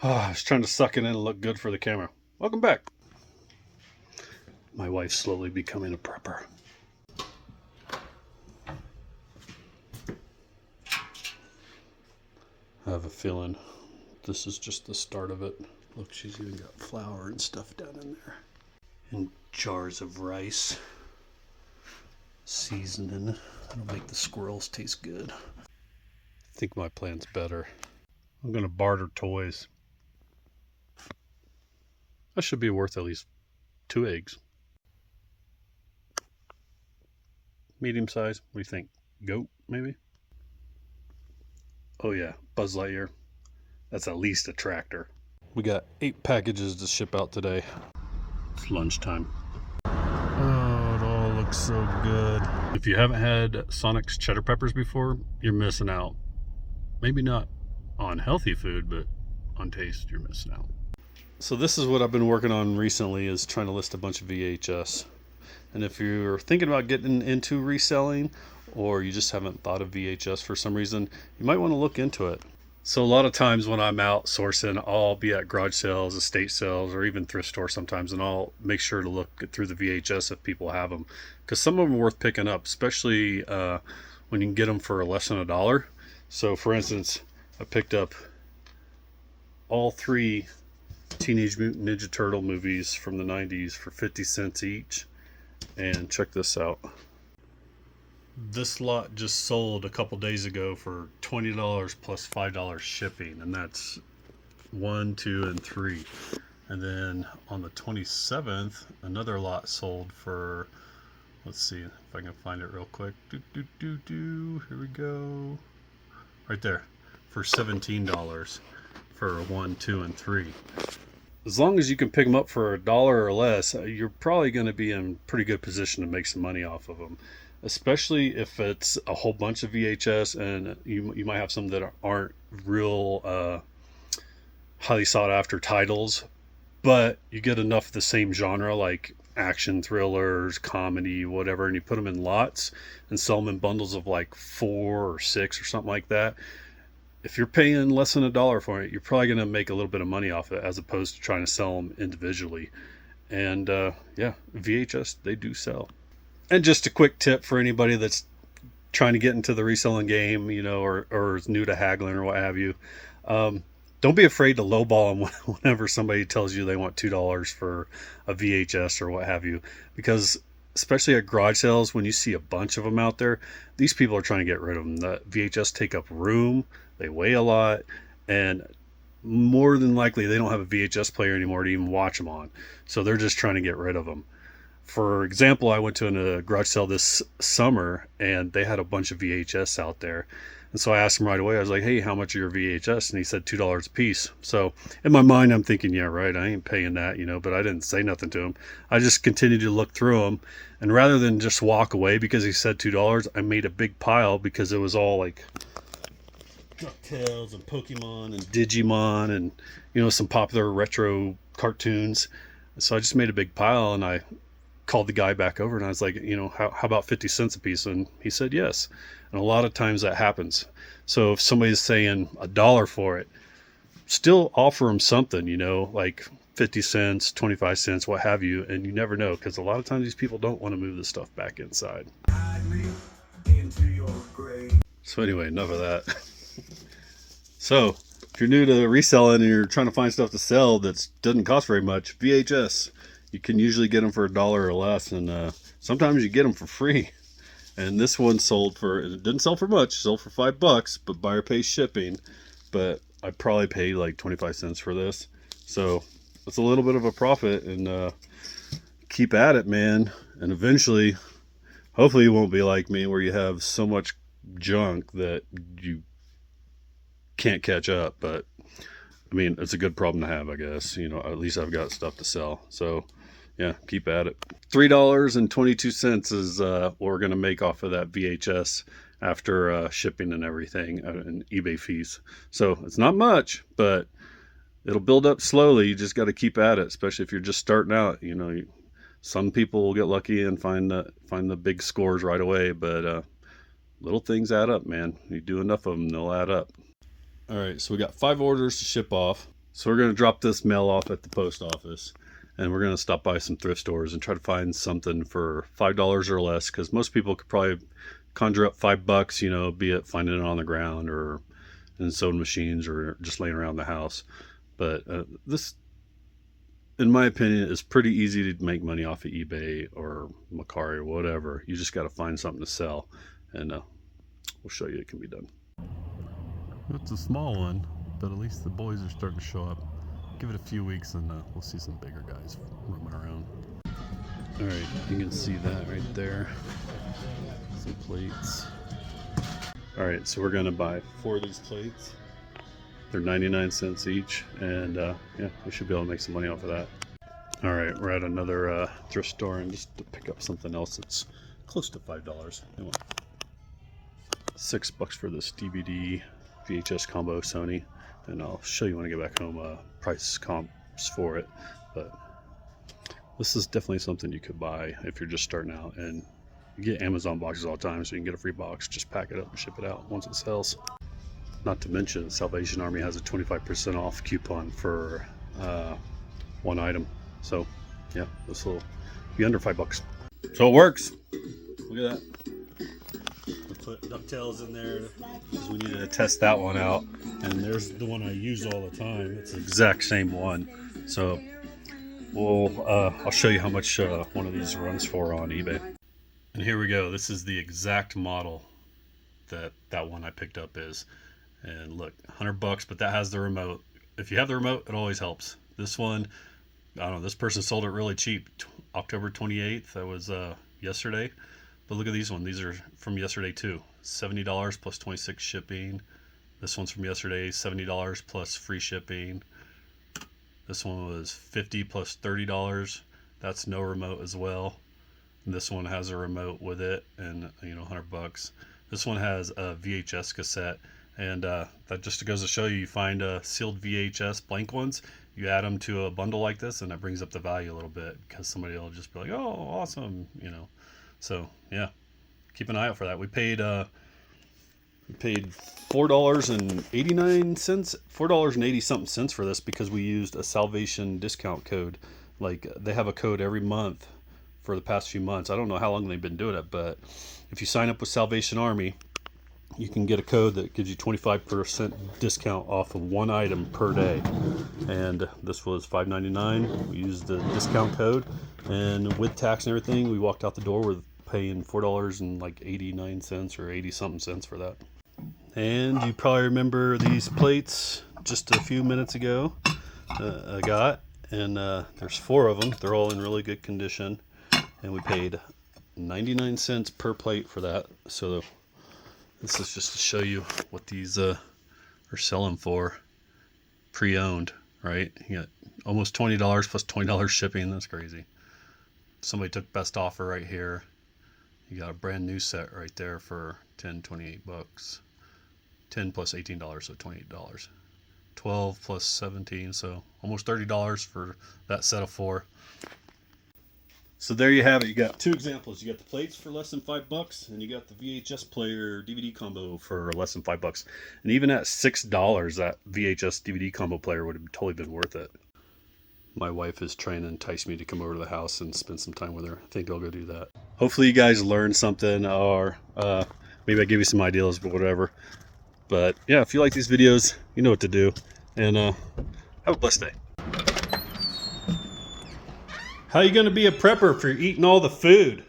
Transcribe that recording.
I was trying to suck it in and look good for the camera. Welcome back. My wife's slowly becoming a prepper. I have a feeling this is just the start of it. Look, she's even got flour and stuff down in there. And jars of rice. Seasoning. That'll make the squirrels taste good. I think my plan's better. I'm going to barter toys. That should be worth at least 2 eggs. Medium size. What do you think? Goat, maybe? Oh yeah, Buzz Lightyear. That's at least a tractor. We got 8 packages to ship out today. It's lunchtime. Oh, it all looks so good. If you haven't had Sonic's cheddar peppers before, you're missing out. Maybe not on healthy food, but on taste, you're missing out. So this is what I've been working on recently, is trying to list a bunch of VHS. And if you're thinking about getting into reselling, or you just haven't thought of VHS for some reason, you might want to look into it. So a lot of times when I'm out sourcing, I'll be at garage sales, estate sales, or even thrift stores sometimes, and I'll make sure to look through the VHS if people have them, because some of them are worth picking up, especially when you can get them for less than $1. So for instance, I picked up all 3 Teenage Mutant Ninja Turtle movies from the 90s for 50 cents each. And check this out. This lot just sold a couple days ago for $20 plus $5 shipping, and that's 1, 2, and 3. And then on the 27th, another lot sold for, let's see if I can find it real quick. Here we go. Right there, for $17 for 1, 2, and 3. As long as you can pick them up for $1 or less, you're probably going to be in pretty good position to make some money off of them. Especially if it's a whole bunch of VHS, and you might have some that aren't real highly sought after titles, but you get enough of the same genre, like action thrillers, comedy, whatever, and you put them in lots and sell them in bundles of like 4 or 6 or something like that. If you're paying less than $1 for it, you're probably going to make a little bit of money off it, as opposed to trying to sell them individually. And yeah, VHS, they do sell. And just a quick tip for anybody that's trying to get into the reselling game, you know, or is new to haggling or what have you. Don't be afraid to lowball them whenever somebody tells you they want $2 for a VHS or what have you. Because especially at garage sales, when you see a bunch of them out there, these people are trying to get rid of them. The VHS take up room, they weigh a lot, and more than likely they don't have a VHS player anymore to even watch them on. So they're just trying to get rid of them. For example, I went to a garage sale this summer, and they had a bunch of VHS out there. And so I asked him right away, I was like, hey, how much are your VHS? And he said $2 a piece. So in my mind, I'm thinking, yeah, right, I ain't paying that, you know, but I didn't say nothing to him. I just continued to look through them. And rather than just walk away because he said $2, I made a big pile, because it was all like DuckTales and Pokemon and Digimon and, you know, some popular retro cartoons. So I just made a big pile, and I called the guy back over, and I was like, you know, how about 50 cents a piece? And he said yes. And a lot of times that happens. So if somebody's saying $1 for it, still offer them something, you know, like 50 cents, 25 cents, what have you. And you never know, because a lot of times these people don't want to move the stuff back inside. So anyway, enough of that. So if you're new to reselling and you're trying to find stuff to sell that doesn't cost very much, VHS, you can usually get them for $1 or less, and sometimes you get them for free. And this one sold for, it didn't sell for much, sold for $5, but buyer pays shipping. But I probably paid like 25 cents for this, so it's a little bit of a profit. And keep at it, man. And eventually, hopefully, you won't be like me, where you have so much junk that you can't catch up. But I mean, it's a good problem to have, I guess. You know, at least I've got stuff to sell. So yeah, keep at it. $3.22 is what we're going to make off of that VHS after shipping and everything and eBay fees. So it's not much, but it'll build up slowly. You just got to keep at it, especially if you're just starting out. You know, some people will get lucky and find the big scores right away, but little things add up, man. You do enough of them, they'll add up. All right, so we got 5 orders to ship off. So we're going to drop this mail off at the post office, and we're going to stop by some thrift stores and try to find something for $5 or less, because most people could probably conjure up $5, you know, be it finding it on the ground or in sewing machines or just laying around the house. But this, in my opinion, is pretty easy to make money off of eBay or Mercari or whatever. You just got to find something to sell, and we'll show you it can be done. It's a small one, but at least the boys are starting to show up. Give it a few weeks and we'll see some bigger guys roaming around. All right, you can see that right there. Some plates. All right, so we're gonna buy 4 of these plates. They're 99 cents each, and yeah, we should be able to make some money off of that. All right, we're at another thrift store, and just to pick up something else that's close to $5. They want $6 for this DVD VHS combo Sony, and I'll show you when I get back home price comps for it. But this is definitely something you could buy if you're just starting out, and you get Amazon boxes all the time, so you can get a free box, just pack it up and ship it out once it sells. Not to mention, Salvation Army has a 25% off coupon for one item. So yeah, this will be under $5. So it works. Look at that. We put DuckTales in there because we needed to test that one out. And there's the one I use all the time. It's the exact same one. So I'll show you how much one of these runs for on eBay. And here we go. This is the exact model that one I picked up is. And look, $100, but that has the remote. If you have the remote, it always helps. This one, I don't know, this person sold it really cheap. October 28th, that was yesterday. But look at these ones. These are from yesterday too. $70 plus 26 shipping. This one's from yesterday, $70 plus free shipping. This one was $50 plus $30. That's no remote as well. And this one has a remote with it, and you know, $100. This one has a VHS cassette, and that just goes to show you, you find sealed VHS blank ones, you add them to a bundle like this, and it brings up the value a little bit, because somebody will just be like, oh, awesome, you know. So yeah, keep an eye out for that. We paid $4.89, $4.80 something cents for this, because we used a Salvation discount code. Like, they have a code every month for the past few months. I don't know how long they've been doing it, but if you sign up with Salvation Army, you can get a code that gives you 25% discount off of one item per day. And this was $5.99. We used the discount code, and with tax and everything, we walked out the door with paying $4.89 or 80 something cents for that. And you probably remember these plates just a few minutes ago I got, and there's 4 of them. They're all in really good condition, and we paid 99 cents per plate for that. So this is just to show you what these are selling for pre-owned, right? You got almost $20 plus $20 shipping. That's crazy. Somebody took best offer right here. You got a brand new set right there for $28. 10 plus $18, so $28. 12 plus 17, so almost $30 for that set of 4. So there you have it. You got 2 examples. You got the plates for less than $5, and you got the VHS player DVD combo for less than $5. And even at $6, that VHS DVD combo player would have totally been worth it. My wife is trying to entice me to come over to the house and spend some time with her. I think I'll go do that. Hopefully you guys learned something, or maybe I give you some ideas, but whatever. But yeah, if you like these videos, you know what to do. And have a blessed day. How you gonna be a prepper if you're eating all the food?